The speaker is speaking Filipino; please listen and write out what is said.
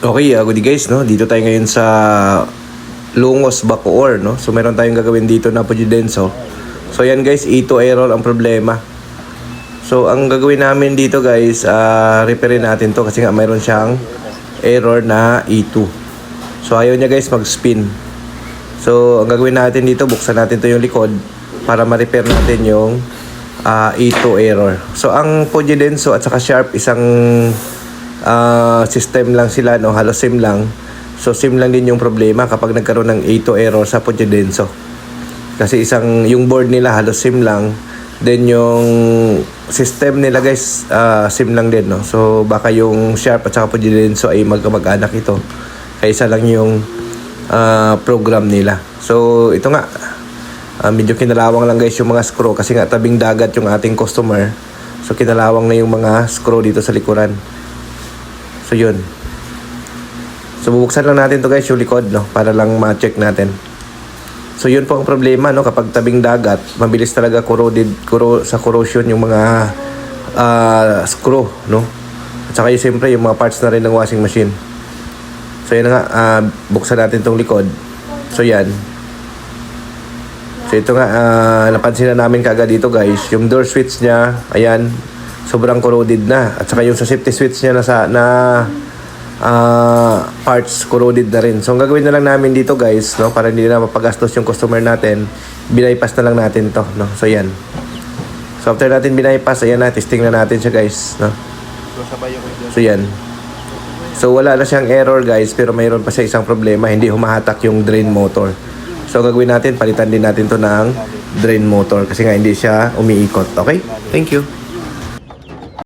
Okay, good guys, no? Dito tayo ngayon sa Lungos, Bacoor, no? So meron tayong gagawin dito na Pujidenso. So yan guys, E2 error ang problema. So ang gagawin namin dito guys, repairin natin to kasi nga mayroon siyang error na E2. So ayaw niya guys mag-spin. So ang gagawin natin dito, buksan natin to yung likod para ma-repair natin yung E2 error. So ang Pujidenso at saka Sharp isang system lang sila, no? Halos SIM lang. So SIM lang din yung problema kapag nagkaroon ng E2 error sa Pujidenso. Kasi yung board nila halos SIM lang. Then yung system nila guys, SIM lang din, no? So baka yung Sharp at saka Pujidenso ay magkamag-anak ito. Kaysa lang yung program nila. So ito nga, medyo kinalawang lang guys yung mga screw kasi nga tabing dagat yung ating customer. So kinalawang na yung mga screw dito sa likuran. So yun. So bubuksan lang natin to guys yung likod, no, para lang ma-check natin. So yun po ang problema, no, kapag tabing dagat, mabilis talaga sa corrosion yung mga screw, no. At saka siyempre yung mga parts na rin ng washing machine. So yun nga, buksan natin tong likod. So yan. So ito nga, napansin na namin kagad dito guys, yung door switch niya, ayan, sobrang corroded na. At saka yung sa safety switch niya na parts corroded na rin. So ang gagawin na lang namin dito guys, no, para hindi na mapagastos yung customer natin, binaypass na lang natin to, no. So yan. So after natin binaypass, ayan na, testing na natin siya guys, no. So yan. So wala na siyang error guys, pero mayroon pa siya isang problema, hindi humahatak yung drain motor. So ang gagawin natin, palitan din natin to ng drain motor kasi nga hindi siya umiikot. Okay? Thank you.